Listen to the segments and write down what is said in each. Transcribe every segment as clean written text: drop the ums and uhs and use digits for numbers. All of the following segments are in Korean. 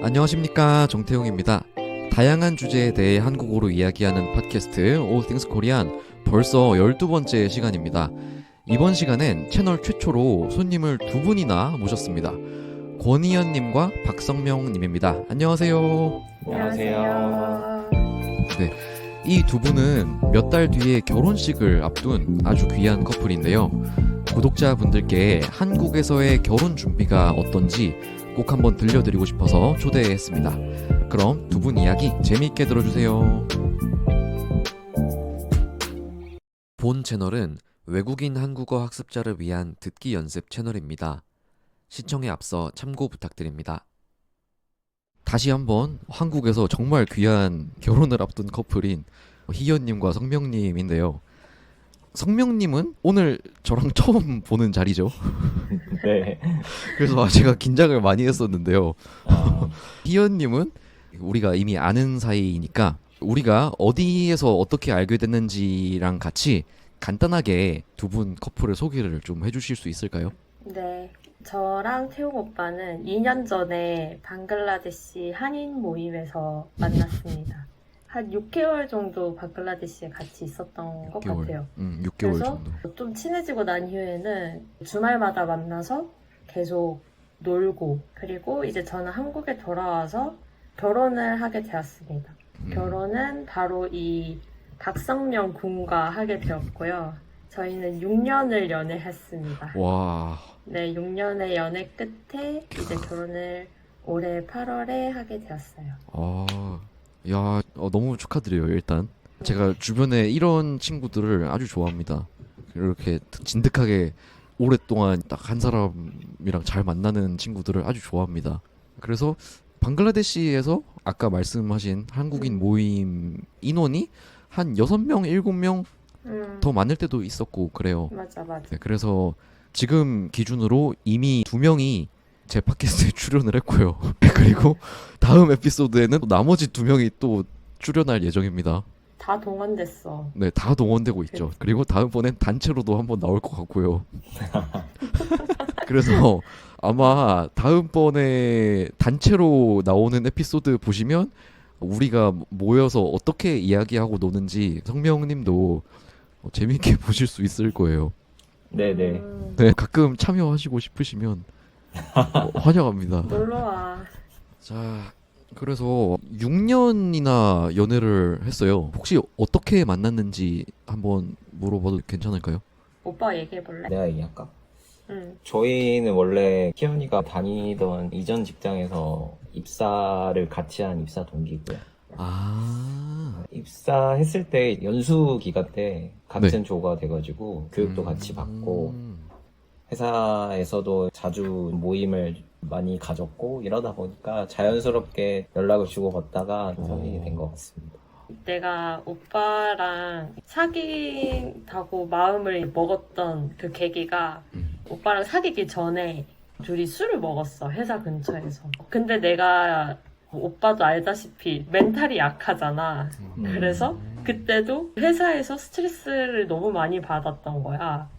안녕하십니까, 정태용입니다. 다양한 주제에 대해 한국어로 이야기하는 팟캐스트 All Things Korean 벌써 12번째 시간입니다. 이번 시간엔 채널 최초로 손님을 두 분이나 모셨습니다. 권희연님과 박성명님입니다. 안녕하세요. 안녕하세요. 네, 이 두 분은 몇 달 뒤에 결혼식을 앞둔 아주 귀한 커플인데요. 구독자분들께 한국에서의 결혼 준비가 어떤지 꼭 한번 들려드리고 싶어서 초대했습니다. 그럼 두 분 이야기 재미있게 들어주세요. 본 채널은 외국인 한국어 학습자를 위한 듣기 연습 채널입니다. 시청에 앞서 참고 부탁드립니다. 다시 한번 한국에서 정말 귀한 결혼을 앞둔 커플인 희연님과 성명님인데요. 성명님은 오늘 저랑 처음 보는 자리죠. 네. 그래서 제가 긴장을 많이 했었는데요. 아, 희연님은 우리가 이미 아는 사이니까 우리가 어디에서 어떻게 알게 됐는지랑 같이 간단하게 두 분 커플의 소개를 좀 해주실 수 있을까요? 네, 저랑 태용 오빠는 2년 전에 방글라데시 한인 모임에서 만났습니다. 한 6개월 정도 방글라데시에 같이 있었던 것 같아요. 6개월 그래서 정도. 좀 친해지고 난 이후에는 주말마다 만나서 계속 놀고, 그리고 이제 저는 한국에 돌아와서 결혼을 하게 되었습니다. 결혼은 바로 이 박성명 군과 하게 되었고요. 저희는 6년을 연애했습니다. 와, 네, 6년의 연애 끝에 이제 결혼을 올해 8월에 하게 되었어요. 야, 너무 축하드려요. 일단 제가 주변에 이런 친구들을 아주 좋아합니다. 이렇게 진득하게 오랫동안 딱 한 사람이랑 잘 만나는 친구들을 아주 좋아합니다. 그래서 방글라데시에서 아까 말씀하신 한국인 모임 인원이 한 6명, 7명 더 많을 때도 있었고 그래요. 맞아. 네, 그래서 지금 기준으로 이미 2명이 제 팟캐스트에 출연을 했고요. 그리고 다음 에피소드에는 나머지 2명이 또 출연할 예정입니다. 다 동원됐어. 네, 다 동원되고 있죠. 그리고 다음번엔 단체로도 한번 나올 것 같고요. 그래서 아마 다음번에 단체로 나오는 에피소드 보시면 우리가 모여서 어떻게 이야기하고 노는지 성명님도 재밌게 보실 수 있을 거예요. 네네. 네, 가끔 참여하시고 싶으시면 환영합니다. 놀러와. 자, 그래서 6년이나 연애를 했어요. 혹시 어떻게 만났는지 한번 물어봐도 괜찮을까요? 오빠 얘기해볼래? 내가 얘기할까? 응. 저희는 원래 희연이가 다니던 이전 직장에서 입사를 같이 한 입사 동기고요. 아, 입사했을 때 연수 기간 때 같은 네. 조가 돼가지고 교육도 같이 받고 회사에서도 자주 모임을 많이 가졌고 이러다 보니까 자연스럽게 연락을 주고받다가 사귀게 된 것 같습니다. 내가 오빠랑 사귄다고 마음을 먹었던 그 계기가 오빠랑 사귀기 전에 둘이 술을 먹었어, 회사 근처에서. 근데 내가 오빠도 알다시피 멘탈이 약하잖아. 그래서 그때도 회사에서 스트레스를 너무 많이 받았던 거야.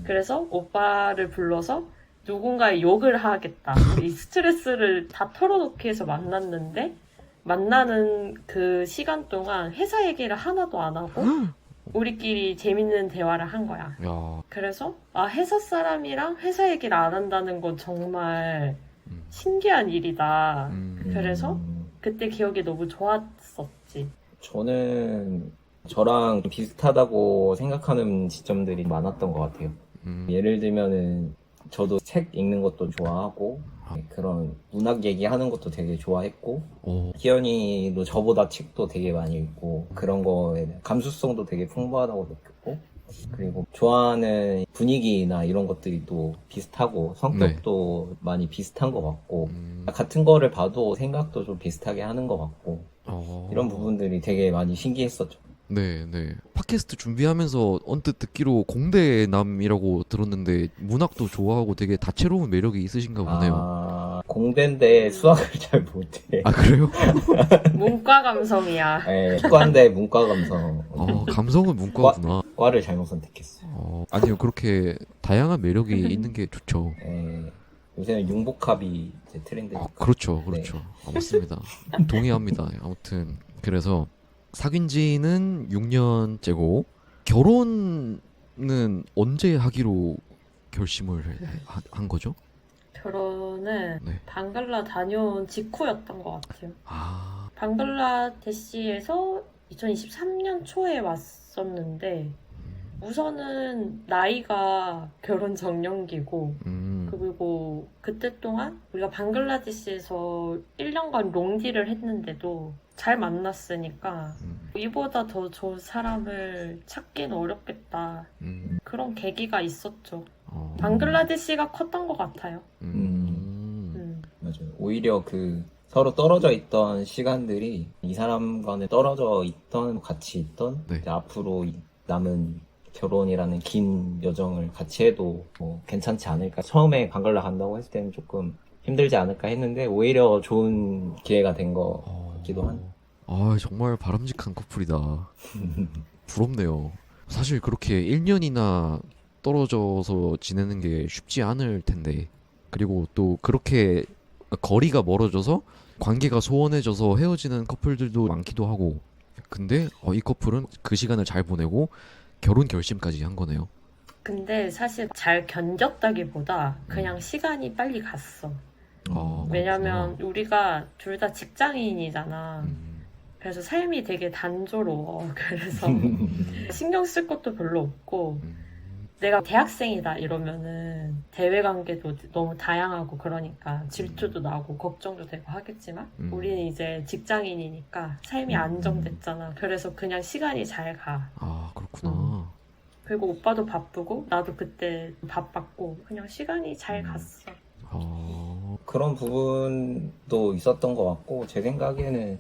그래서 오빠를 불러서 누군가의 욕을 하겠다. 이 스트레스를 다 털어놓기 위해서 만났는데, 만나는 그 시간 동안 회사 얘기를 하나도 안 하고 우리끼리 재밌는 대화를 한 거야. 야, 그래서 회사 사람이랑 회사 얘기를 안 한다는 건 정말 신기한 일이다. 그래서 그때 기억이 너무 좋았었지. 저는 저랑 비슷하다고 생각하는 지점들이 많았던 것 같아요. 예를 들면은 저도 책 읽는 것도 좋아하고 그런 문학 얘기하는 것도 되게 좋아했고 희연이도 저보다 책도 되게 많이 읽고 그런 거에 대한 감수성도 되게 풍부하다고 느꼈고 그리고 좋아하는 분위기나 이런 것들이 또 비슷하고 성격도 많이 비슷한 것 같고 같은 거를 봐도 생각도 좀 비슷하게 하는 것 같고 이런 부분들이 되게 많이 신기했었죠. 네. 팟캐스트 준비하면서 언뜻 듣기로 공대남이라고 들었는데 문학도 좋아하고 되게 다채로운 매력이 있으신가 보네요. 공대인데 수학을 잘 못해. 아, 그래요? 문과 감성이야. 네, 문과인데 문과 감성. 감성은 문과구나. 과를 잘못 선택했어요. 아니요, 그렇게 다양한 매력이 있는 게 좋죠. 네, 요새는 융복합이 이제 트렌드니까. 그렇죠, 그렇죠. 맞습니다. 동의합니다. 아무튼 그래서 사귄 지는 6년째고 결혼은 언제 하기로 결심을 한 거죠? 결혼은 네. 방글라 다녀온 직후였던 것 같아요. 아, 방글라데시에서 2023년 초에 왔었는데 우선은 나이가 결혼 정년기고 그리고 그때 동안 우리가 방글라데시에서 1년간 롱디를 했는데도 잘 만났으니까 이보다 더 좋은 사람을 찾기는 어렵겠다. 그런 계기가 있었죠. 방글라데시가 컸던 것 같아요. 맞아요. 오히려 그 서로 떨어져 있던 시간들이 이 사람과는 떨어져 있던, 같이 있던, 네. 이제 앞으로 남은 결혼이라는 긴 여정을 같이 해도 뭐 괜찮지 않을까. 처음에 방글라 간다고 했을 때는 조금 힘들지 않을까 했는데 오히려 좋은 기회가 된 것 같기도 한. 아, 정말 바람직한 커플이다. 부럽네요. 사실 그렇게 1년이나 떨어져서 지내는 게 쉽지 않을 텐데, 그리고 또 그렇게 거리가 멀어져서 관계가 소원해져서 헤어지는 커플들도 많기도 하고, 근데 이 커플은 그 시간을 잘 보내고 결혼 결심까지 한 거네요. 근데 사실 잘 견뎠다기보다 그냥 시간이 빨리 갔어. 왜냐면 우리가 둘 다 직장인이잖아. 그래서 삶이 되게 단조로워. 그래서 신경 쓸 것도 별로 없고 내가 대학생이다 이러면은 대외 관계도 너무 다양하고 그러니까 질투도 나고 걱정도 되고 하겠지만 우리는 이제 직장인이니까 삶이 안정됐잖아. 그래서 그냥 시간이 잘 가. 아, 그렇구나. 그리고 오빠도 바쁘고 나도 그때 바빴고 그냥 시간이 잘 갔어. 그런 부분도 있었던 것 같고 제 생각에는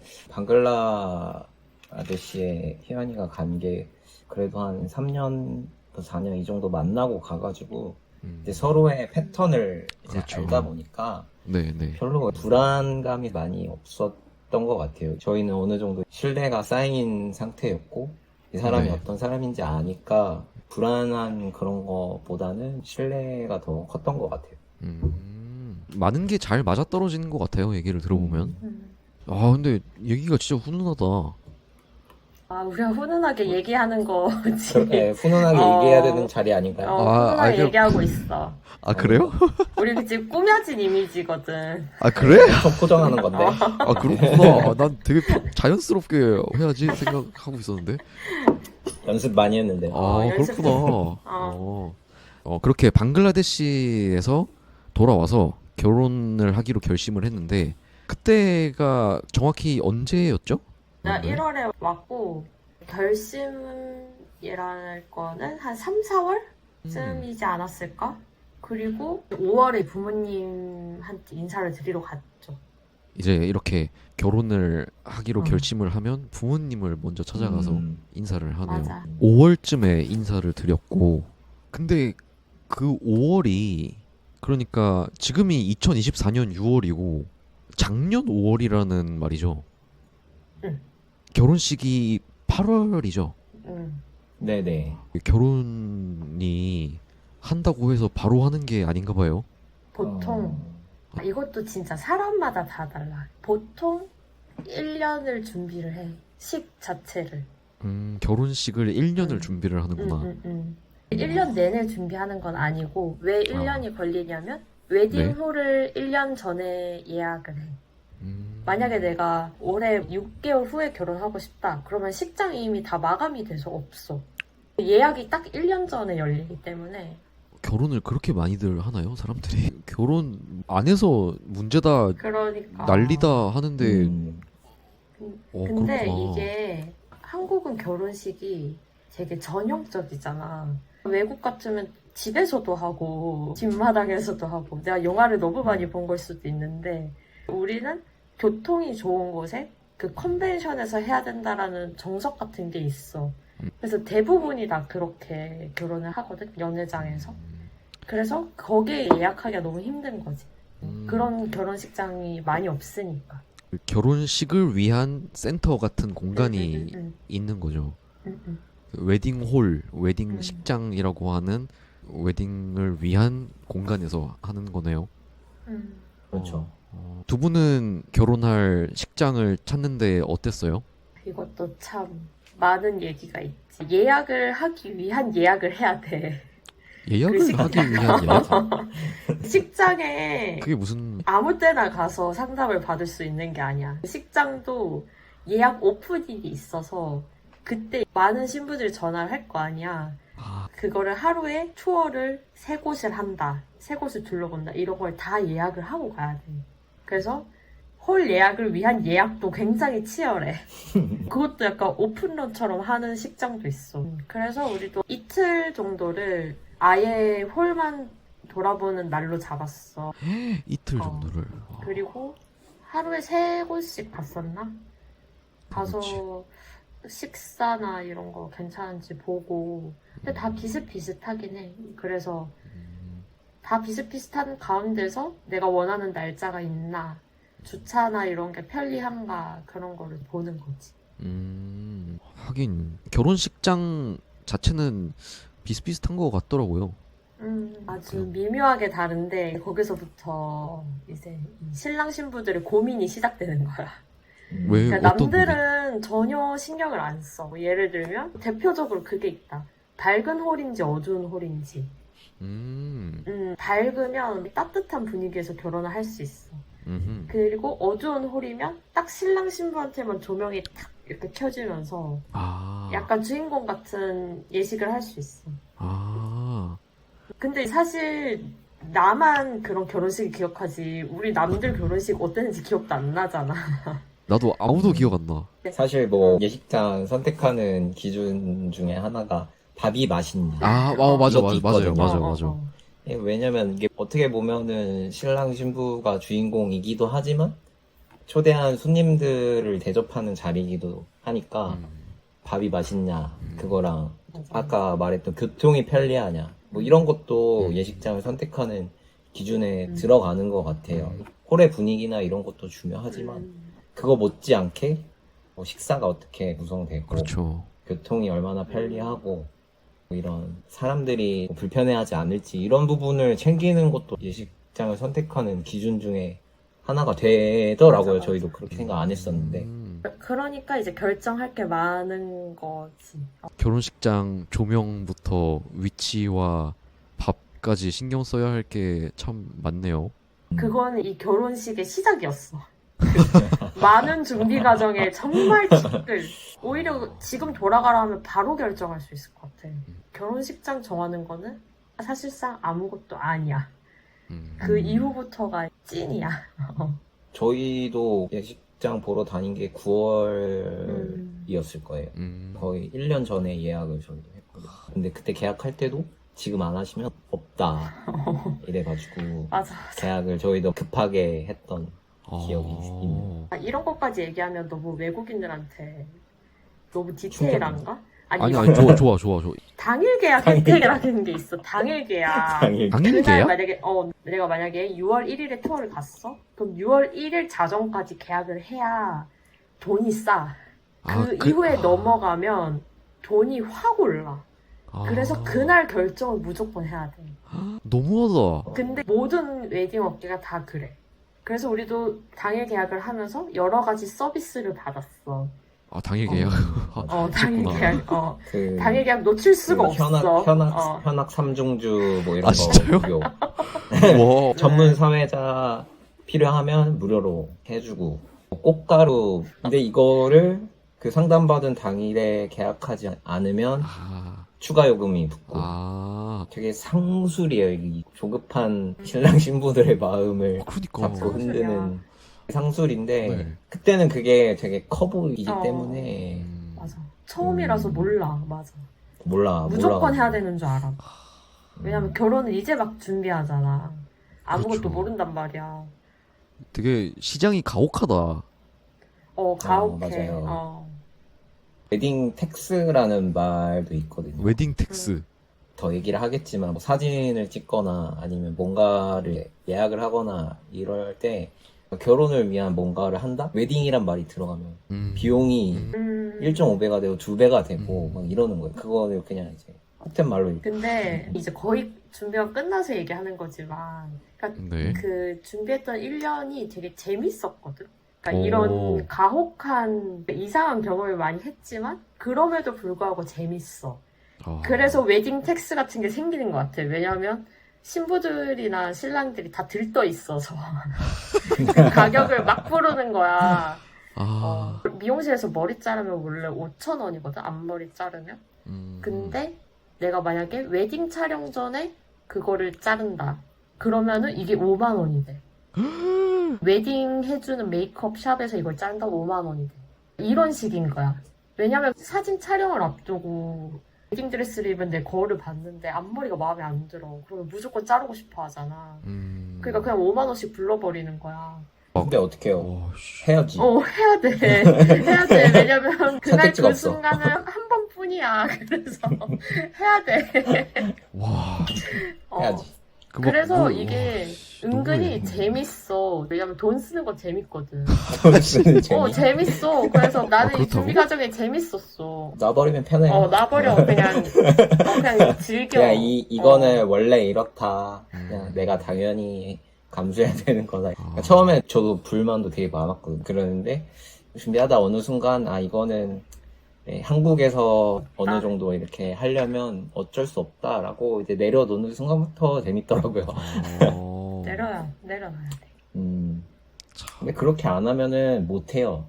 방글라데시에 희연이가 간 게 그래도 한 3년 4년 이 정도 만나고 가가지고 이제 서로의 패턴을 이제 그렇죠. 알다 보니까 네네. 별로 불안감이 많이 없었던 것 같아요. 저희는 어느 정도 신뢰가 쌓인 상태였고 이 사람이 네. 어떤 사람인지 아니까 불안한 그런 거보다는 신뢰가 더 컸던 것 같아요. 많은 게 잘 맞아떨어지는 것 같아요, 얘기를 들어보면. 아, 근데 얘기가 진짜 훈훈하다. 아, 우리가 훈훈하게 얘기하는 거지. 그렇게 훈훈하게 얘기해야 되는 자리 아닌가요? 훈훈하게 그럼- 얘기하고 있어. 아, 그래요? 우리 지금 꾸며진 이미지거든. 아, 그래? 엄청 포장하는 건데. 아, 그렇구나. 아, 난 되게 자연스럽게 해야지 생각하고 있었는데. 연습 많이 했는데. 아, 연습 그렇구나. 그렇게 방글라데시에서 돌아와서 결혼을 하기로 결심을 했는데, 그때가 정확히 언제였죠? 나 1월에 왔고, 결심이랄 거는 한 3, 4월쯤이지 않았을까? 그리고 5월에 부모님한테 인사를 드리러 갔죠. 이제 이렇게 결혼을 하기로 결심을 하면 부모님을 먼저 찾아가서 인사를 하네요. 맞아. 5월쯤에 인사를 드렸고, 근데 그 5월이 그러니까 지금이 2024년 6월이고 작년 5월이라는 말이죠. 응. 결혼식이 8월이죠. 네네. 결혼이 한다고 해서 바로 하는 게 아닌가 봐요. 보통 이것도 진짜 사람마다 다 달라. 보통 1년을 준비를 해. 식 자체를. 결혼식을 1년을 준비를 하는구나. 1년 내내 준비하는 건 아니고 왜 1년이 걸리냐면 웨딩홀을 1년 전에 예약을 해. 만약에 내가 올해 6개월 후에 결혼하고 싶다. 그러면 식장이 이미 다 마감이 돼서 없어. 예약이 딱 1년 전에 열리기 때문에. 결혼을 그렇게 많이들 하나요, 사람들이? 결혼 안 해서 문제다, 그러니까. 난리다 하는데. 근데 그렇구나. 이게 한국은 결혼식이 되게 전형적이잖아. 외국 같으면 집에서도 하고 뒷마당에서도 하고 내가 영화를 너무 많이 본 걸 수도 있는데 우리는 교통이 좋은 곳에 그 컨벤션에서 해야 된다라는 정석 같은 게 있어. 그래서 대부분이 다 그렇게 결혼을 하거든, 연회장에서. 그래서 거기에 예약하기가 너무 힘든 거지. 그런 결혼식장이 많이 없으니까. 결혼식을 위한 센터 같은 공간이 있는 거죠. 웨딩홀, 웨딩 식장이라고 하는 웨딩을 위한 공간에서 하는 거네요. 그렇죠. 두 분은 결혼할 식장을 찾는데 어땠어요? 이것도 참 많은 얘기가 있지. 예약을 하기 위한 예약을 해야 돼. 예약을 그 식장. 하기 위한 예약? 식장에 그게 무슨 아무 때나 가서 상담을 받을 수 있는 게 아니야. 식장도 예약 오프닝이 있어서 그때 많은 신부들이 전화를 할 거 아니야. 아, 그거를 하루에 투어를 3곳을 한다. 3곳을 둘러본다. 이런 걸 다 예약을 하고 가야 돼. 그래서 홀 예약을 위한 예약도 굉장히 치열해. 그것도 약간 오픈런처럼 하는 식장도 있어. 그래서 우리도 이틀 정도를 아예 홀만 돌아보는 날로 잡았어. 이틀 어. 정도를. 그리고 하루에 3곳씩 갔었나? 가서 식사나 이런 거 괜찮은지 보고. 근데 다 비슷비슷하긴 해. 그래서 다 비슷비슷한 가운데서 내가 원하는 날짜가 있나, 주차나 이런 게 편리한가, 그런 거를 보는 거지. 하긴 결혼식장 자체는 비슷비슷한 것 같더라고요. 아주 미묘하게 다른데, 거기서부터 이제 신랑 신부들의 고민이 시작되는 거야. 왜 그러니까 어떤 부분? 남들은 전혀 신경을 안 써. 뭐 예를 들면, 대표적으로 그게 있다. 밝은 홀인지 어두운 홀인지. 밝으면 따뜻한 분위기에서 결혼을 할 수 있어. 그리고 어두운 홀이면 딱 신랑 신부한테만 조명이 탁 이렇게 켜지면서 아, 약간 주인공 같은 예식을 할 수 있어. 아, 근데 사실 나만 그런 결혼식을 기억하지 우리 남들 결혼식 어땠는지 기억도 안 나잖아. 나도 아무도 기억 안 나. 사실 뭐 예식장 선택하는 기준 중에 하나가 밥이 맛있냐. 맞아, 이것도 맞아요, 있거든요. 맞아. 예, 왜냐면 이게 어떻게 보면은 신랑 신부가 주인공이기도 하지만 초대한 손님들을 대접하는 자리이기도 하니까 밥이 맛있냐 그거랑 맞아. 아까 말했던 교통이 편리하냐 뭐 이런 것도 예식장을 선택하는 기준에 들어가는 것 같아요. 홀의 분위기나 이런 것도 중요하지만 그거 못지않게 뭐 식사가 어떻게 구성되고 그렇죠. 교통이 얼마나 편리하고 뭐 이런 사람들이 불편해하지 않을지 이런 부분을 챙기는 것도 예식장을 선택하는 기준 중에 하나가 되더라고요. 맞아. 저희도 그렇게 생각 안 했었는데. 그러니까 이제 결정할 게 많은 거지. 결혼식장 조명부터 위치와 밥까지 신경 써야 할 게 참 많네요. 그거는 이 결혼식의 시작이었어. 많은 준비 과정에 정말 지글. 오히려 지금 돌아가라 하면 바로 결정할 수 있을 것 같아. 결혼식장 정하는 거는 사실상 아무것도 아니야. 그 이후부터가 찐이야. 저희도 예식장 보러 다닌 게 9월이었을 거예요. 거의 1년 전에 예약을 저희도 했거든요. 근데 그때 계약할 때도 지금 안 하시면 없다. 이래가지고 맞아. 계약을 저희도 급하게 했던 기억이 있네요. 이런 것까지 얘기하면 너무 외국인들한테 너무 디테일한가? 아니, 이거 좋아. 당일 계약 혜택이라는 게 있어. 당일 계약. 당일 당일 그날 계약? 만약에 내가 만약에 6월 1일에 투어를 갔어? 그럼 6월 1일 자정까지 계약을 해야 돈이 싸. 이후에 넘어가면 돈이 확 올라. 그래서 그날 결정을 무조건 해야 돼. 너무하다. 근데 모든 웨딩 업계가 다 그래. 그래서 우리도 당일 계약을 하면서 여러 가지 서비스를 받았어. 당일 계약. 당일 그렇구나. 계약. 그 당일 계약 놓칠 수가 없어. 현악 3중주 뭐 이런 거 진짜요? 무료. 와. 전문 사회자 필요하면 무료로 해주고 꽃가루. 근데 이거를 그 상담받은 당일에 계약하지 않으면 추가 요금이 붙고 되게 상술이에요. 이 조급한 신랑 신부들의 마음을 그러니까. 잡고 흔드는 상술인데 네. 그때는 그게 되게 커 보이기 때문에 맞아. 처음이라서 몰라. 맞아. 몰라. 무조건 해야 되는 줄 알아. 왜냐면 결혼을 이제 막 준비하잖아. 아무것도 그렇죠. 모른단 말이야. 되게 시장이 가혹하다. 가혹해. 맞아요. 웨딩 텍스라는 말도 있거든요. 웨딩 텍스. 더 얘기를 하겠지만 뭐 사진을 찍거나 아니면 뭔가를 예약을 하거나 이럴 때 결혼을 위한 뭔가를 한다? 웨딩이란 말이 들어가면 비용이 1.5배가 되고 2배가 되고 막 이러는 거예요. 그거를 그냥 이제 속된 말로 근데 이제 거의 준비가 끝나서 얘기하는 거지만, 그러니까 네. 그 준비했던 1년이 되게 재밌었거든. 그러니까 오. 이런 가혹한 이상한 경험을 많이 했지만 그럼에도 불구하고 재밌어. 아. 그래서 웨딩 텍스 같은 게 생기는 것 같아. 왜냐면 신부들이나 신랑들이 다 들떠 있어서 가격을 막 부르는 거야. 아. 미용실에서 머리 자르면 원래 5,000원이거든, 앞머리 자르면. 근데 내가 만약에 웨딩 촬영 전에 그거를 자른다. 그러면은 이게 5만 원이 돼. 웨딩 해주는 메이크업 샵에서 이걸 자른다고 5만 원이 돼. 이런 식인 거야. 왜냐면 사진 촬영을 앞두고 웨딩 드레스를 입은 내 거울을 봤는데 앞머리가 마음에 안 들어. 그러면 무조건 자르고 싶어 하잖아. 그러니까 그냥 5만 원씩 불러버리는 거야. 근데 어떻게 해요? 오, 씨. 해야지. 해야 돼. 해야 돼. 왜냐면 그날 선택지가 그 없어. 순간은 한 번뿐이야. 그래서 해야 돼. 와. 해야지. 그래서 이게 너무 은근히 해. 재밌어. 왜냐면 돈 쓰는 건 재밌거든. 돈 쓰는 재미. 재밌어. 그래서 나는 이 그렇다고? 준비 과정이 재밌었어. 놔버리면 편해요. 놔버려. 그냥 즐겨. 그냥 이거는 원래 이렇다. 그냥 내가 당연히 감수해야 되는 거다. 그러니까 처음에 저도 불만도 되게 많았거든. 그러는데 준비하다 어느 순간 이거는 한국에서 어느 정도 이렇게 하려면 어쩔 수 없다라고 이제 내려놓는 순간부터 재밌더라고요. 내려놔야 돼. 근데 그렇게 안 하면은 못 해요.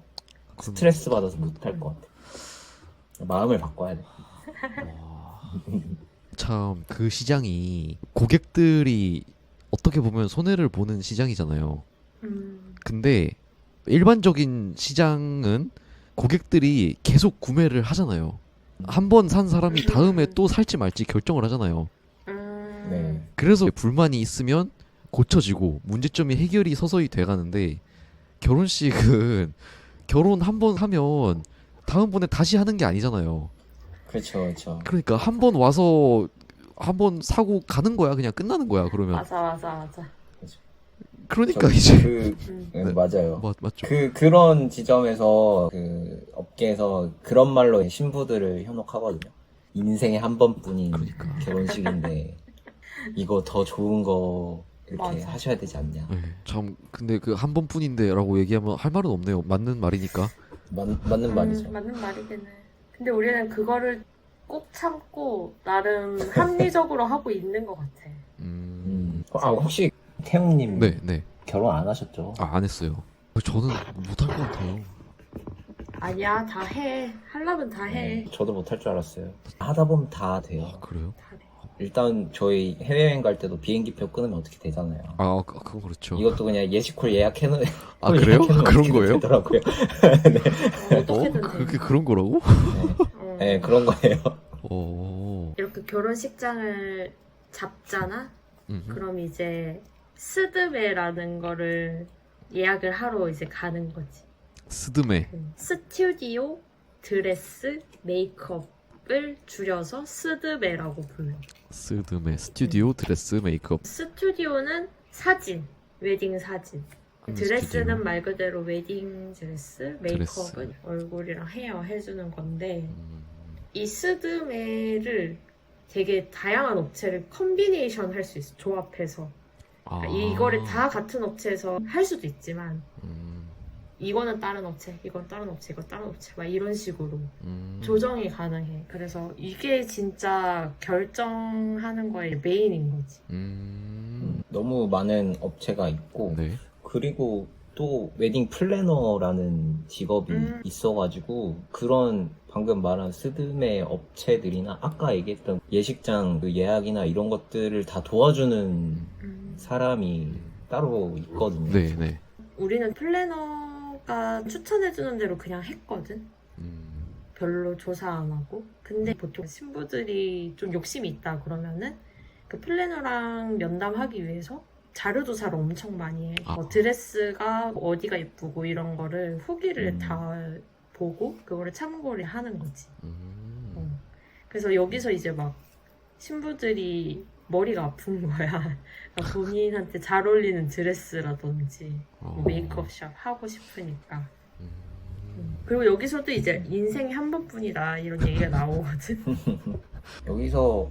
스트레스 받아서 못 할 것 같아. 마음을 바꿔야 돼. 참 그 시장이 고객들이 어떻게 보면 손해를 보는 시장이잖아요. 근데 일반적인 시장은 고객들이 계속 구매를 하잖아요. 한 번 산 사람이 다음에 또 살지 말지 결정을 하잖아요. 네. 그래서 불만이 있으면 고쳐지고 문제점이 해결이 서서히 돼가는데 결혼식은 결혼 한 번 하면 다음번에 다시 하는 게 아니잖아요. 그렇죠, 그렇죠. 그러니까 한 번 와서 한 번 사고 가는 거야. 그냥 끝나는 거야. 그러면 맞아. 그러니까 이제 네, 맞아요. 맞죠. 그런 지점에서 그 업계에서 그런 말로 신부들을 현혹하거든요. 인생에 한 번뿐인 그러니까. 결혼식인데 이거 더 좋은 거 이렇게 맞아. 하셔야 되지 않냐. 네, 참 근데 그 한 번뿐인데라고 얘기하면 할 말은 없네요. 맞는 말이니까. 맞는 말이죠. 맞는 말이긴 해. 근데 우리는 그거를 꼭 참고 나름 합리적으로 하고 있는 것 같아. 혹시 태웅님 네. 결혼 안 하셨죠? 안 했어요. 저는 못할 것 같아요. 아니야, 다 해. 하려면 다 해. 저도 못할 줄 알았어요. 하다 보면 다 돼요. 그래요? 다 돼. 일단 저희 해외여행 갈 때도 비행기표 끊으면 어떻게 되잖아요. 그건 그렇죠. 이것도 그냥 예시콜 예약해놓은 그래요? 그런 거예요? 되더라고요. 어떻게든 돼. 그런 거라고? 네, 그런 거예요. 이렇게 결혼식장을 잡잖아? 그럼 이제 스드메라는 거를 예약을 하러 이제 가는 거지. 스드메. 스튜디오 드레스 메이크업을 줄여서 스드메라고 불러. 스드메. 스튜디오 드레스 메이크업. 스튜디오는 사진, 웨딩 사진. 드레스는 스튜디오. 말 그대로 웨딩 드레스, 메이크업은 드레스. 얼굴이랑 헤어 해주는 건데 이 스드메를 되게 다양한 업체를 컨비네이션 할 수 있어. 조합해서. 이거를 다 같은 업체에서 할 수도 있지만 이거는 다른 업체, 이건 다른 업체, 이건 다른 업체 막 이런 식으로 조정이 가능해. 그래서 이게 진짜 결정하는 거의 메인인 거지. 너무 많은 업체가 있고 네. 그리고 또 웨딩 플래너라는 직업이 있어가지고 그런 방금 말한 스드메 업체들이나 아까 얘기했던 예식장 그 예약이나 이런 것들을 다 도와주는 사람이 따로 있거든요. 네. 우리는 플래너가 추천해주는 대로 그냥 했거든. 별로 조사 안 하고. 근데 보통 신부들이 좀 욕심이 있다 그러면은 그 플래너랑 면담하기 위해서 자료 조사를 엄청 많이 해. 드레스가 어디가 예쁘고 이런 거를 후기를 다 보고 그거를 참고를 하는 거지. 그래서 여기서 이제 막 신부들이 머리가 아픈 거야. 본인한테 잘 어울리는 드레스라든지 뭐 메이크업샵 하고 싶으니까. 그리고 여기서도 이제 인생에 한 번뿐이다 이런 얘기가 나오거든. 여기서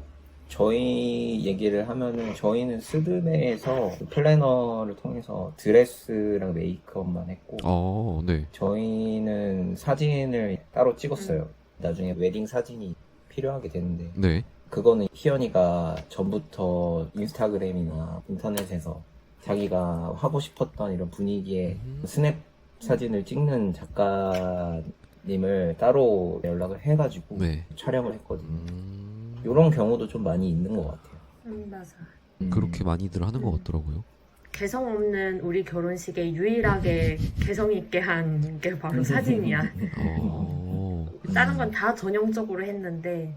저희 얘기를 하면은 저희는 스드메에서 플래너를 통해서 드레스랑 메이크업만 했고 네. 저희는 사진을 따로 찍었어요. 나중에 웨딩 사진이 필요하게 되는데 네. 그거는 희연이가 전부터 인스타그램이나 인터넷에서 자기가 하고 싶었던 이런 분위기의 스냅 사진을 찍는 작가님을 따로 연락을 해가지고 네. 촬영을 했거든요. 이런 경우도 좀 많이 있는 것 같아요. 맞아. 그렇게 많이들 하는 것 같더라고요. 개성 없는 우리 결혼식에 유일하게 개성 있게 한 게 바로 사진이야. 다른 건 다 전형적으로 했는데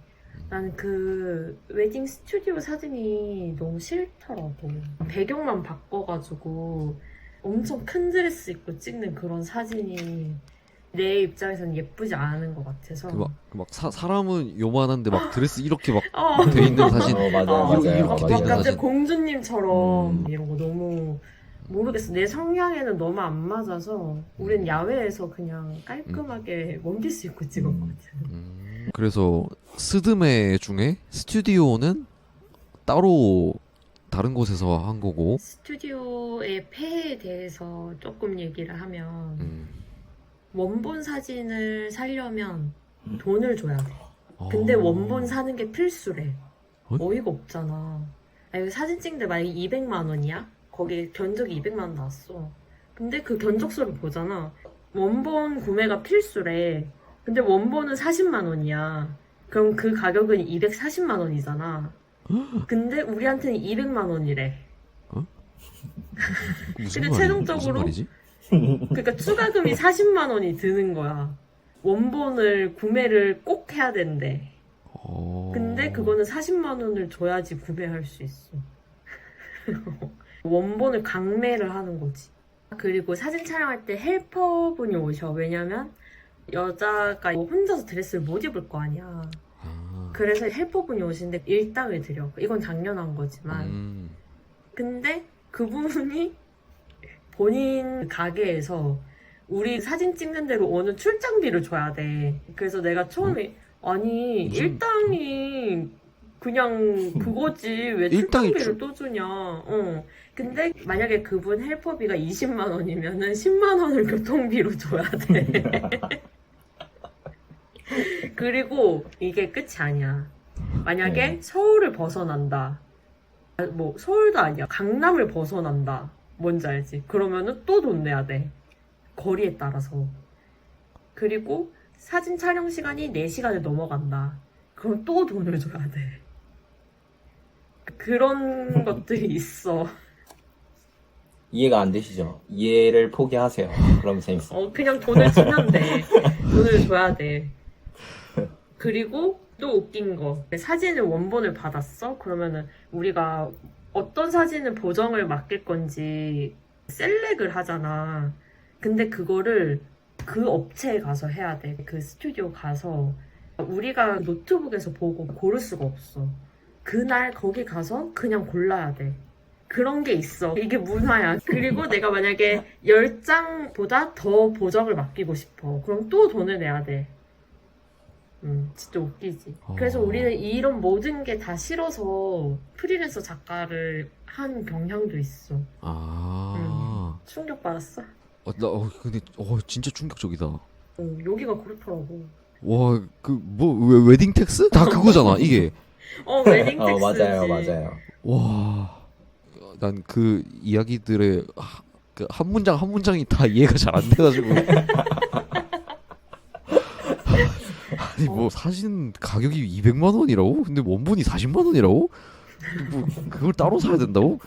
나는 그 웨딩 스튜디오 사진이 너무 싫더라고. 배경만 바꿔가지고 엄청 큰 드레스 입고 찍는 그런 사진이 내 입장에서는 예쁘지 않은 것 같아서. 사람은 요만한데 막 드레스 이렇게 막 어. 돼 있는 사진. 맞아요. 이렇게 돼 있는 갑자기 사진. 공주님처럼 이런 거 너무 모르겠어. 내 성향에는 너무 안 맞아서 우린 야외에서 그냥 깔끔하게 원피스 입고 찍었거든. 그래서 스드메 중에 스튜디오는 따로 다른 곳에서 한 거고. 스튜디오의 폐해에 대해서 조금 얘기를 하면 원본 사진을 사려면 돈을 줘야 돼. 근데 원본 사는 게 필수래. 어이가 없잖아. 아니, 사진 찍는데 만약에 200만 원이야? 거기 견적이 200만 원 나왔어. 근데 그 견적서를 보잖아. 원본 구매가 필수래. 근데 원본은 40만 원이야. 그럼 그 가격은 240만 원이잖아. 근데 우리한테는 200만 원이래. 근데 최종적으로 무슨 말이지? 그러니까 추가금이 40만 원이 드는 거야. 원본을 구매를 꼭 해야 된대. 근데 그거는 40만 원을 줘야지 구매할 수 있어. 원본을 강매를 하는 거지. 그리고 사진 촬영할 때 헬퍼분이 오셔. 왜냐면 여자가 혼자서 드레스를 못 입을 거 아니야. 그래서 헬퍼분이 오시는데 일당을 드려. 이건 당연한 거지만. 근데 그분이 본인 가게에서 우리 사진 찍는 대로 오는 출장비를 줘야 돼. 그래서 내가 처음에 아니 일당이 그냥 그거지 왜 출장비를 또 주냐. 근데 만약에 그분 헬퍼비가 20만 원이면은 10만 원을 교통비로 줘야 돼. 그리고 이게 끝이 아니야. 만약에 서울을 벗어난다. 뭐 서울도 아니야. 강남을 벗어난다. 뭔지 알지? 그러면은 또 돈 내야 돼. 거리에 따라서. 그리고 사진 촬영 시간이 4시간을 넘어간다. 그럼 또 돈을 줘야 돼. 그런 것들이 있어. 이해가 안 되시죠? 이해를 포기하세요. 그럼 재밌어. 그냥 돈을 주면 돼. 돈을 줘야 돼. 그리고 또 웃긴 거. 사진을 원본을 받았어? 그러면은 우리가 어떤 사진을 보정을 맡길 건지 셀렉을 하잖아. 근데 그거를 그 업체에 가서 해야 돼. 그 스튜디오 가서. 우리가 노트북에서 보고 고를 수가 없어. 그날 거기 가서 그냥 골라야 돼. 그런 게 있어. 이게 문화야. 그리고 내가 만약에 10장보다 더 보정을 맡기고 싶어. 그럼 또 돈을 내야 돼. 진짜 웃기지. 그래서 우리는 이런 모든 게 다 싫어서 프리랜서 작가를 한 경향도 있어. 충격받았어? 근데 진짜 충격적이다. 여기가 그렇더라고. 와, 웨딩 텍스? 다 그거잖아, 이게. 웨딩 텍스지. 맞아요. 와, 난 그 이야기들의 그 한 문장 한 문장이 다 이해가 잘 안 돼가지고. 아니 뭐 사진 가격이 200만 원이라고? 근데 원본이 40만 원이라고? 뭐 그걸 따로 사야 된다고?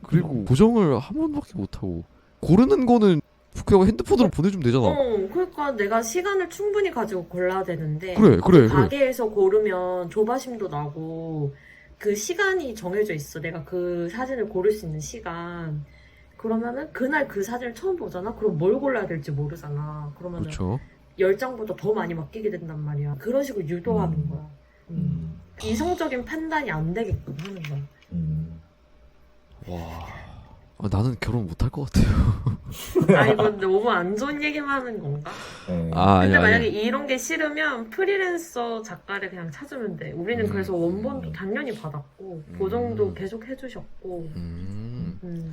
그리고 보정을 한 번밖에 못 하고 고르는 거는 그냥 핸드폰으로 보내주면 되잖아. 그러니까 내가 시간을 충분히 가지고 골라야 되는데 그래. 가게에서 고르면 조바심도 나고 그 시간이 정해져 있어. 내가 그 사진을 고를 수 있는 시간. 그러면은 그날 그 사진을 처음 보잖아. 그럼 뭘 골라야 될지 모르잖아. 그러면은 그렇죠. 10장보다 더 많이 맡기게 된단 말이야. 그런 식으로 유도하는 거야. 이성적인 판단이 안 되게끔 하는 거야. 와. 나는 결혼 못 할 것 같아요. 아, 이거 너무 안 좋은 얘기만 하는 건가? 네. 근데 아니야, 만약에 아니야. 이런 게 싫으면 프리랜서 작가를 그냥 찾으면 돼. 우리는 그래서 원본도 당연히 받았고 보정도 계속 해주셨고.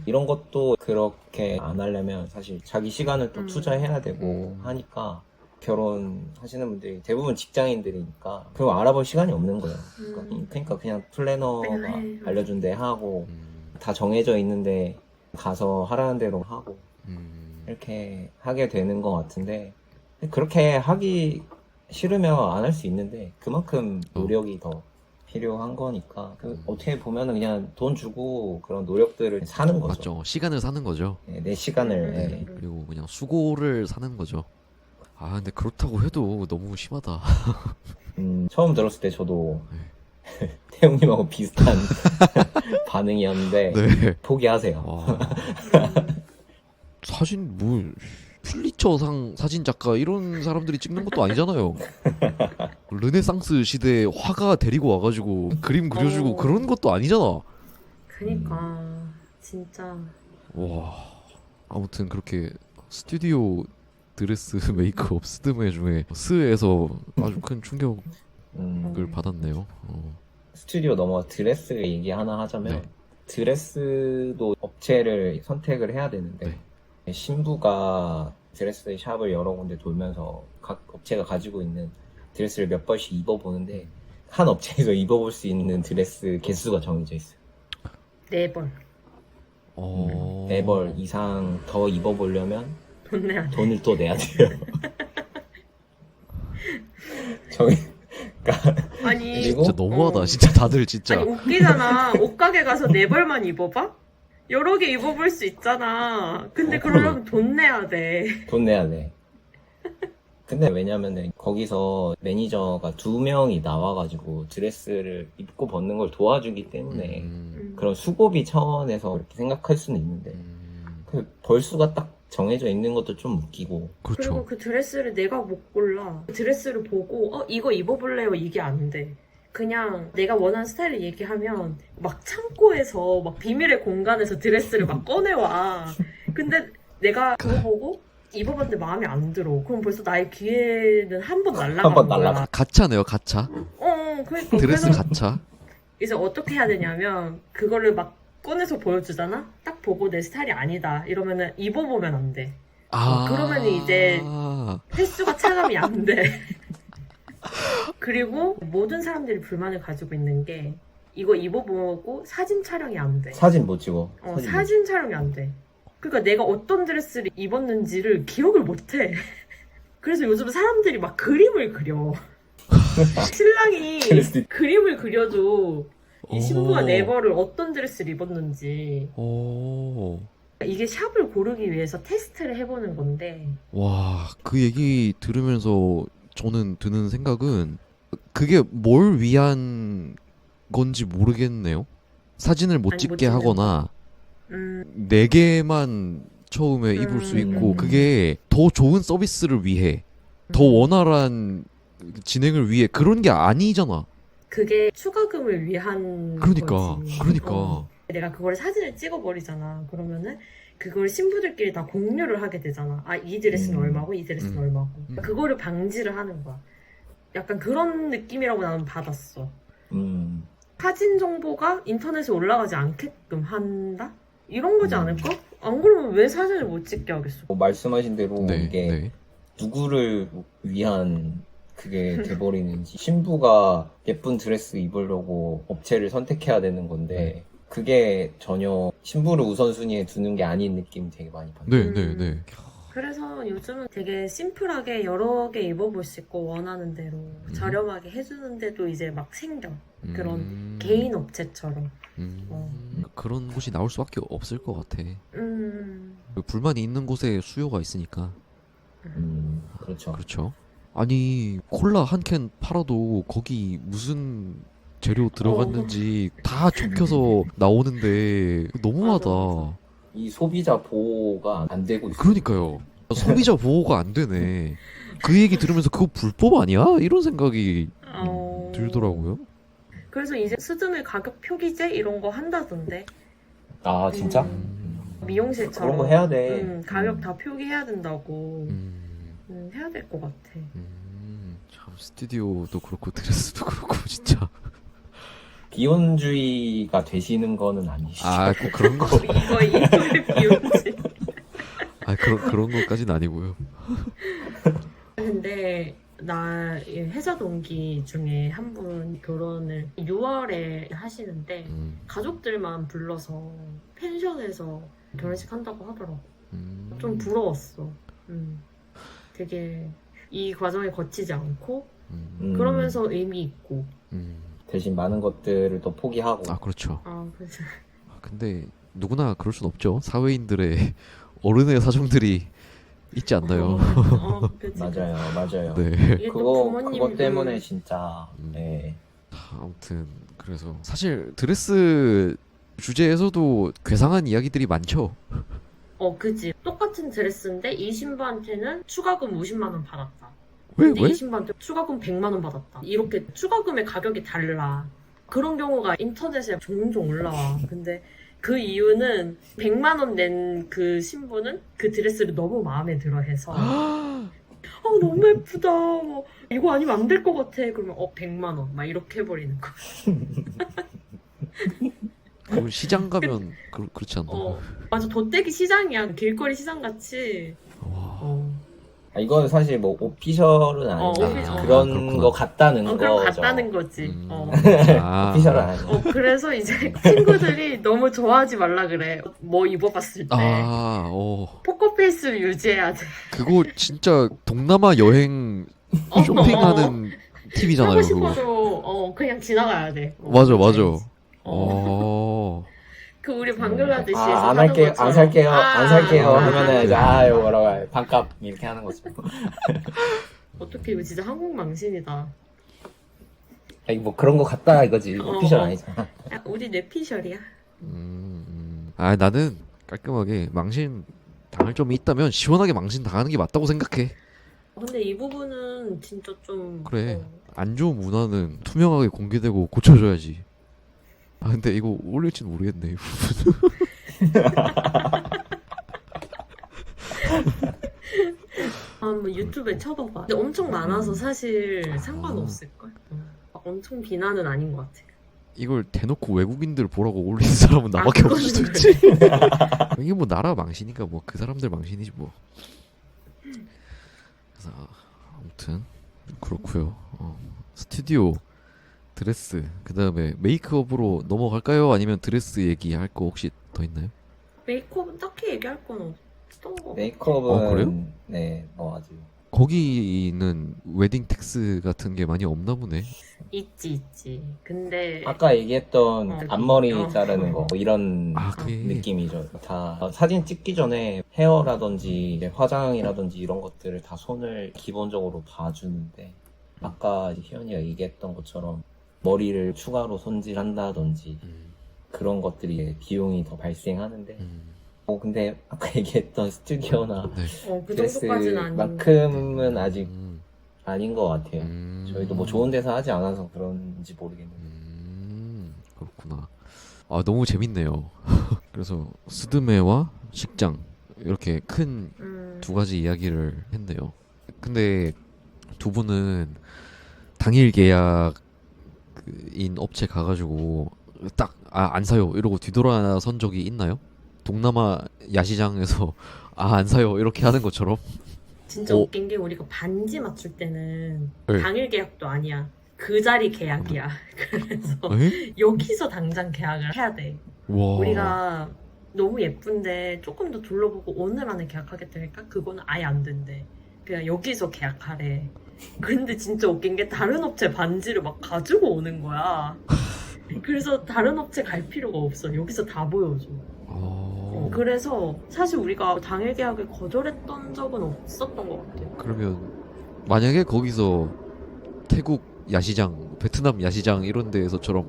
이런 것도 그렇게 안 하려면 사실 자기 시간을 또 투자해야 되고 하니까 결혼하시는 분들이 대부분 직장인들이니까 그거 알아볼 시간이 없는 거예요. 그러니까 그냥 플래너가 그냥 해. 알려준 데 하고 다 정해져 있는데 가서 하라는 대로 하고 이렇게 하게 되는 것 같은데 그렇게 하기 싫으면 안 할 수 있는데 그만큼 노력이 더 필요한 거니까 어떻게 보면은 그냥 돈 주고 그런 노력들을 사는 거죠. 맞죠. 시간을 사는 거죠. 네, 내 시간을 예. 그리고 그냥 수고를 사는 거죠. 아, 근데 그렇다고 해도 너무 심하다. 처음 들었을 때 저도 태용님하고 비슷한 반응이었는데 네. 포기하세요. 와. 사진 뭐 퓰리처상 사진 작가 이런 사람들이 찍는 것도 아니잖아요. 르네상스 시대 화가 데리고 와가지고 그림 그려주고 그런 것도 아니잖아. 그니까 진짜 와. 아무튼 그렇게 스튜디오 드레스 메이크업 스드메 중에 스에서 아주 큰 충격을 받았네요. 스튜디오 넘어 드레스 얘기 하나 하자면 네. 드레스도 업체를 선택을 해야 되는데 신부가 드레스 샵을 여러 군데 돌면서 각 업체가 가지고 있는 드레스를 몇 번씩 입어보는데 한 업체에서 입어볼 수 있는 드레스 개수가 정해져 있어요. 4벌 4벌 이상 더 입어보려면 돈 내야 돼. 돈을 또 내야 돼요. 저희 아니 그리고 진짜 너무하다. 진짜 다들 진짜. 아니 웃기잖아. 옷가게 가서 4벌만 입어봐? 여러 개 입어볼 수 있잖아. 근데 그러려면 돈 내야 돼. 돈 내야 돼. 근데 왜냐면은 거기서 매니저가 2명이 나와가지고 드레스를 입고 벗는 걸 도와주기 때문에 그런 수고비 차원에서 그렇게 생각할 수는 있는데 그 벌수가 딱 정해져 있는 것도 좀 웃기고. 그리고 그렇죠. 그 드레스를 내가 못 골라. 드레스를 보고 이거 입어볼래요? 이게 안 돼. 그냥 내가 원하는 스타일을 얘기하면 막 창고에서 막 비밀의 공간에서 드레스를 막 꺼내와. 근데 내가 그거 보고 입어봤는데 마음에 안 들어. 그럼 벌써 나의 기회는 한 번 날라간 한번 거야. 날라가. 가차네요, 가차. 그러니까 드레스 그래서 가차. 이제 어떻게 해야 되냐면 그거를 막 꺼내서 보여주잖아? 딱 보고 내 스타일이 아니다. 이러면은 입어보면 안 돼. 그러면 이제 횟수가 차감이 안 돼. 그리고 모든 사람들이 불만을 가지고 있는 게 이거 입어보고 사진 촬영이 안 돼. 사진 못 찍어. 사진 촬영이 안 돼. 그러니까 내가 어떤 드레스를 입었는지를 기억을 못 해. 그래서 요즘 사람들이 막 그림을 그려. 신랑이 드레스. 그림을 그려줘. 이 신부가 오. 4벌을 어떤 드레스를 입었는지. 오. 이게 샵을 고르기 위해서 테스트를 해보는 건데 와, 그 얘기 들으면서 저는 드는 생각은 그게 뭘 위한 건지 모르겠네요. 사진을 못 아니, 못 찍게 찍는 하거나 음, 4개만 처음에 입을 수 있고 음. 그게 더 좋은 서비스를 위해 더 원활한 진행을 위해 그런 게 아니잖아. 그게 추가금을 위한 그러니까 거지. 그러니까 내가 그걸 사진을 찍어버리잖아. 그러면은 그걸 신부들끼리 다 공유를 하게 되잖아. 이 드레스는 얼마고 이 드레스는 얼마고. 그거를 방지를 하는 거야. 약간 그런 느낌이라고 나는 받았어. 사진 정보가 인터넷에 올라가지 않게끔 한다? 이런 거지 않을까? 안 그러면 왜 사진을 못 찍게 하겠어? 말씀하신 대로 네, 이게 네. 누구를 위한 그게 돼버리는지 신부가 예쁜 드레스 입으려고 업체를 선택해야 되는 건데 그게 전혀 신부를 우선순위에 두는 게 아닌 느낌이 되게 많이 받아요. 네, 네, 네. 그래서 요즘은 되게 심플하게 여러 개 입어볼 수 있고 원하는 대로 저렴하게 해주는데도 이제 막 생겨. 그런 개인 업체처럼. 그런 곳이 나올 수밖에 없을 것 같아. 음. 불만이 있는 곳에 수요가 있으니까. 그렇죠. 그렇죠. 아니 콜라 한 캔 팔아도 거기 무슨 재료 들어갔는지 다 적혀서 나오는데 너무하다. 맞아. 이 소비자 보호가 안 되고 있어요. 그러니까요. 소비자 보호가 안 되네. 그 얘기 들으면서 그거 불법 아니야? 이런 생각이 들더라고요. 그래서 이제 스드메 가격 표기제 이런 거 한다던데. 아 진짜? 미용실처럼 그런 거 해야 돼. 가격 다 표기해야 된다고. 음, 해야 될 것 같아. 참 스튜디오도 그렇고 드레스도 그렇고 진짜. 비혼주의가 되시는 거는 아니시죠? 아, 꼭 그런 거. 이거 이거를 비운지. 아, 그런 것까지는 아니고요. 근데 나 회사 동기 중에 한 분 결혼을 6월에 하시는데 가족들만 불러서 펜션에서 결혼식 한다고 하더라고. 좀 부러웠어. 되게 이 과정에 거치지 않고 그러면서 의미 있고. 대신 많은 것들을 또 포기하고. 아, 그렇죠. 그래서 아, 근데 누구나 그럴 순 없죠. 사회인들의 어른의 사정들이 있지 않나요? 그치. 맞아요. 네. 이게 또 부모님 그것 때문에 진짜, 네. 아무튼 그래서 사실 드레스 주제에서도 괴상한 이야기들이 많죠. 그치. 똑같은 드레스인데 이 신부한테는 추가금 50만 원 받았다. 왜? 근데 이 신부한테 추가금 100만 원 받았다. 이렇게 추가금의 가격이 달라. 그런 경우가 인터넷에 종종 올라와. 근데 그 이유는 100만 원 낸 그 신부는 그 드레스를 너무 마음에 들어 해서 너무 예쁘다. 뭐, 이거 아니면 안 될 것 같아. 그러면 100만 원. 막 이렇게 해버리는 거야. 시장 가면 그렇지 않나? 맞아. 돗대기 시장이야. 길거리 시장같이. 이건 사실 뭐 오피셜은 아닌데 그런 그렇구나. 거 같다는 거죠. 그럼 같다는 거지. 오피셜은 아니고. 그래서 이제 친구들이 너무 좋아하지 말라 그래. 뭐 입어봤을 때. 포커페이스를 유지해야 돼. 그거 진짜 동남아 여행 쇼핑하는 팁이잖아요. 하고 싶어도 그냥 지나가야 돼. 맞아. 그 우리 방글라데시에서 안 하는 할게요, 것처럼. 안 살게요 하면은 네. 이제 이거 뭐라고 해 반값 이렇게 하는 거죠. 어떻게 이거 진짜 한국 망신이다. 뭐 그런 거 같다 이거지. 오피셜 아니잖아. 우리 뇌피셜이야. 나는 깔끔하게 망신 당할 점이 있다면 시원하게 망신 당하는 게 맞다고 생각해. 근데 이 부분은 진짜 좀 그래. 안 좋은 문화는 투명하게 공개되고 고쳐줘야지. 근데 이거 올릴지는 모르겠네. 이 부분. 뭐 유튜브에 쳐봐봐. 근데 엄청 많아서 사실 상관없을걸? 엄청 비난은 아닌 것 같아. 이걸 대놓고 외국인들 보라고 올리는 사람은 나밖에 없을 수도 있지. 이게 뭐 나라 망신이니까 뭐 그 사람들 망신이지 뭐. 그래서 아무튼 그렇고요. 스튜디오, 드레스, 그 다음에 메이크업으로 넘어갈까요? 아니면 드레스 얘기할 거 혹시 더 있나요? 메이크업은 딱히 얘기할 건 없던 거. 메이크업은 그래요? 네, 뭐 아주 거기는 웨딩 텍스 같은 게 많이 없나 보네. 있지. 근데 아까 얘기했던 앞머리 어. 자르는 거 이런 그게 느낌이죠. 다 사진 찍기 전에 헤어라든지 이제 화장이라든지 이런 것들을 다 손을 기본적으로 봐주는데 아까 희연이가 얘기했던 것처럼 머리를 추가로 손질한다든지 그런 것들이 비용이 더 발생하는데 근데 아까 얘기했던 스튜디오나 네. 그 정도까지는 아닌데. 드레스만큼은 아직 아닌 것 같아요. 저희도 뭐 좋은 데서 하지 않아서 그런지 모르겠는데. 그렇구나. 너무 재밌네요. 그래서 스드메와 식장 이렇게 큰 두 가지 이야기를 했네요. 근데 두 분은 당일 계약인 업체 가가지고 딱 안 사요 이러고 뒤돌아선 적이 있나요? 동남아 야시장에서 안 사요 이렇게 하는 것처럼. 진짜 웃긴 게 우리가 반지 맞출 때는 네. 당일 계약도 아니야. 그 자리 계약이야. 그래서 에이? 여기서 당장 계약을 해야 돼. 와. 우리가 너무 예쁜데 조금 더 둘러보고 오늘 안에 계약하겠다 하니까 그거는 아예 안 된대. 그냥 여기서 계약하래. 근데 진짜 웃긴 게 다른 업체 반지를 막 가지고 오는 거야. 그래서 다른 업체 갈 필요가 없어. 여기서 다 보여줘. 그래서 사실 우리가 당일 계약을 거절했던 적은 없었던 것 같아요. 그러면 만약에 거기서 태국 야시장, 베트남 야시장 이런 데에서처럼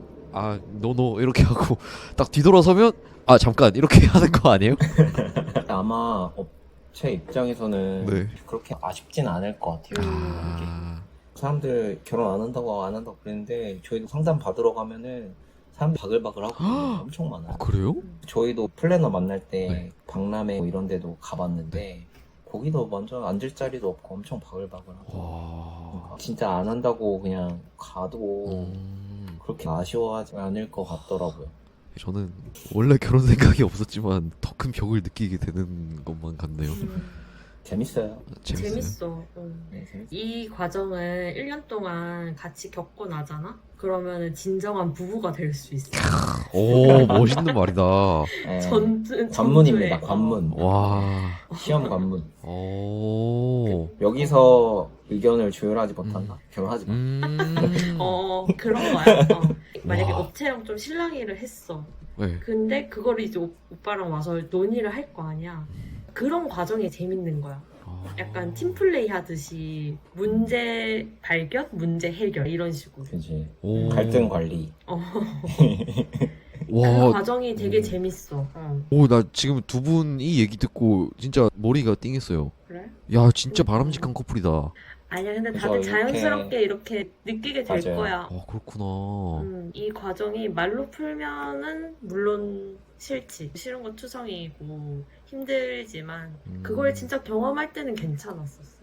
노 이렇게 하고 딱 뒤돌아서면 잠깐 이렇게 하는 거 아니에요? 아마 업체 입장에서는 네. 그렇게 아쉽진 않을 것 같아요. 사람들 결혼 안 한다고 그랬는데 저희도 상담 받으러 가면은 사람들이 바글바글하고 엄청 많아요. 아 그래요? 저희도 플래너 만날 때 네. 박람회 뭐 이런 데도 가봤는데 거기도 완전 앉을 자리도 없고 엄청 바글바글하고 와. 진짜 안 한다고 그냥 가도 그렇게 아쉬워하지 않을 것 같더라고요. 저는 원래 결혼 생각이 없었지만 더 큰 벽을 느끼게 되는 것만 같네요. 재밌어요. 재밌어요? 재밌어. 네, 재밌어요. 이 과정을 1년 동안 같이 겪고 나잖아? 그러면은 진정한 부부가 될 수 있어. 오 멋있는 말이다. 네. 관문입니다. 관문. 와. 시험 관문. 오. 여기서 의견을 조율하지 못한다. 결혼하지 마. 그런 거야. 만약에 와. 업체랑 좀 실랑이를 했어. 네. 근데 그거를 이제 오빠랑 와서 논의를 할 거 아니야. 그런 과정이 재밌는 거야. 약간 팀플레이 하듯이 문제 발견, 문제 해결 이런 식으로. 그지. 오. 갈등 관리. 그 와. 과정이 되게 재밌어. 오, 나 지금 두 분 이 얘기 듣고 진짜 머리가 띵했어요. 그래? 야, 진짜 바람직한 커플이다. 아니야, 근데 그래서 다들 이렇게- 자연스럽게 이렇게 느끼게 될 맞아요. 거야. 아, 그렇구나. 이 과정이 말로 풀면은 물론 싫지. 싫은 건 투성이고 힘들지만 그걸 진짜 경험할 때는 괜찮았었어.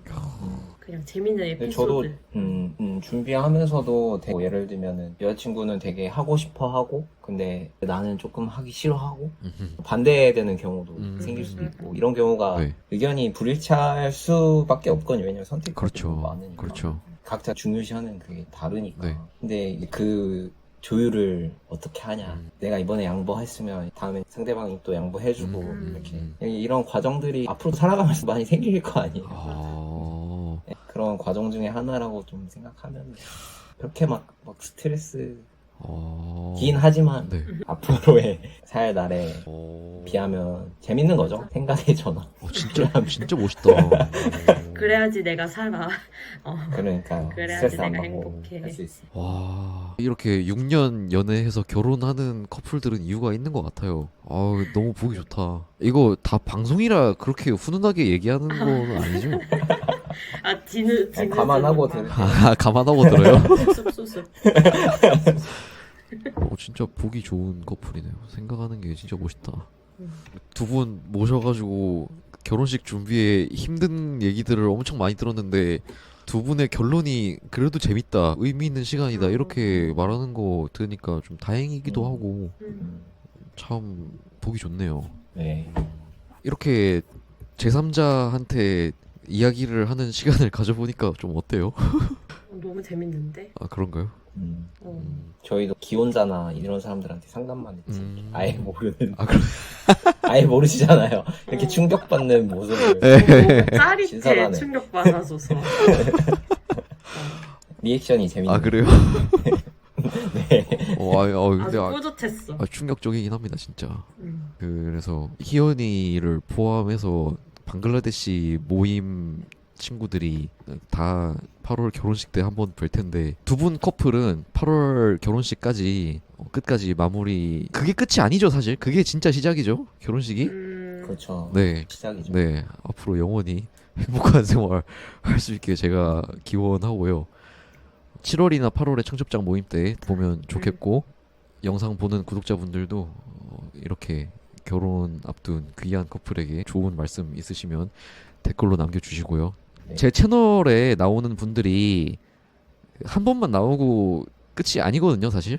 그냥 재밌는 근데 저도 에피소드. 준비하면서도 되게 예를 들면은 여자친구는 되게 하고 싶어 하고 근데 나는 조금 하기 싫어하고 반대되는 경우도 생길 수도 있고 이런 경우가 네. 의견이 불일치할 수밖에 없거든요. 왜냐면 선택이 그렇죠. 많으니까. 그렇죠. 각자 중요시하는 그게 다르니까. 네. 근데 그 조율을 어떻게 하냐. 내가 이번에 양보했으면 다음에 상대방이 또 양보해주고 이렇게 이런 과정들이 앞으로 살아가면서 많이 생길 거 아니에요. 아. 네, 그런 과정 중에 하나라고 좀 생각하면 그렇게 막 스트레스긴 하지만 네. 앞으로의 살 날에 오. 비하면 재밌는 거죠. 생각의 전환. 진짜 멋있다. 그래야지 내가 살아. 그러니까 그래야지 스트레스 안 내가 받고 행복해. 할 수 있어. 와. 이렇게 6년 연애해서 결혼하는 커플들은 이유가 있는 것 같아요. 아우, 너무 보기 좋다. 이거 다 방송이라 그렇게 훈훈하게 얘기하는 건 아니죠? 디느 감안하고 들을 아, 감안하고 들어요? 수습. 진짜 보기 좋은 커플이네요. 생각하는 게 진짜 멋있다. 두 분 모셔가지고 결혼식 준비에 힘든 얘기들을 엄청 많이 들었는데 두 분의 결론이 그래도 재밌다, 의미 있는 시간이다 이렇게 말하는 거 들으니까 좀 다행이기도 하고 참 보기 좋네요. 네. 이렇게 제3자한테 이야기를 하는 시간을 가져보니까 좀 어때요? 너무 재밌는데? 아 그런가요? 저희도 기혼자나 이런 사람들한테 상담만 했지. 아예 모르는. 아, 그래? 아예 모르시잖아요. 이렇게 충격받는 모습을. 네. 너무 짜릿해. 신선하네. 충격받아서서. 리액션이 재밌네요. 아 그래요? 네. 근데 아주 뿌듯했어. 충격적이긴 합니다 진짜. 음. 그래서 희연이를 포함해서 방글라데시 모임 친구들이 다 8월 결혼식 때 한번 뵐 텐데 두 분 커플은 8월 결혼식까지 끝까지 마무리. 그게 끝이 아니죠 사실. 그게 진짜 시작이죠 결혼식이. 그렇죠. 네. 시작이죠. 네, 앞으로 영원히 행복한 생활 할 수 있게 제가 기원하고요. 7월이나 8월에 청첩장 모임 때 보면 좋겠고 영상 보는 구독자분들도 이렇게 결혼 앞둔 귀한 커플에게 좋은 말씀 있으시면 댓글로 남겨주시고요. 네. 제 채널에 나오는 분들이 한 번만 나오고 끝이 아니거든요 사실.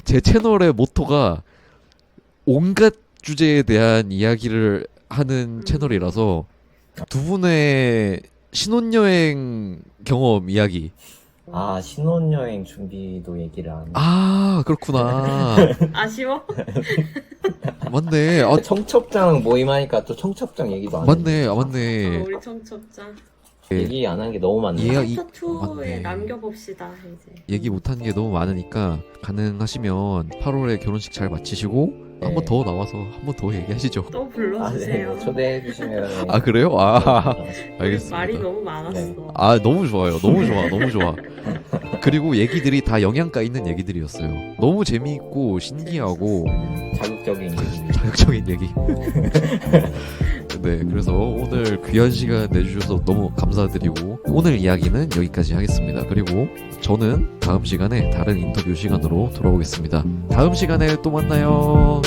제 채널의 모토가 온갖 주제에 대한 이야기를 하는 채널이라서 두 분의 신혼여행 경험 이야기. 아, 신혼여행 준비도 얘기를 안. 아 그렇구나. 아쉬워? 맞네. 청첩장 모임하니까 또 청첩장 얘기도 안 맞네. 했는데. 맞네. 우리 청첩장. 얘기 안 한 게 너무 많네. 챕터 2에 맞네. 남겨봅시다 이제. 얘기 못한 게 너무 많으니까 가능하시면 8월에 결혼식 잘 마치시고 네. 한 번 더 나와서 한 번 더 얘기하시죠. 또 아, 네. 불러주세요. 뭐 초대해 주시면. 아 그래요? 아 알겠습니다. 말이 너무 많았어. 네. 아 너무 좋아요. 너무 좋아. 너무 좋아. 그리고 얘기들이 다 영양가 있는 얘기들이었어요. 너무 재미있고 신기하고 자극적인 얘기. 자극적인 얘기. 네, 그래서 오늘 귀한 시간 내주셔서 너무 감사드리고 오늘 이야기는 여기까지 하겠습니다. 그리고 저는 다음 시간에 다른 인터뷰 시간으로 돌아오겠습니다. 다음 시간에 또 만나요.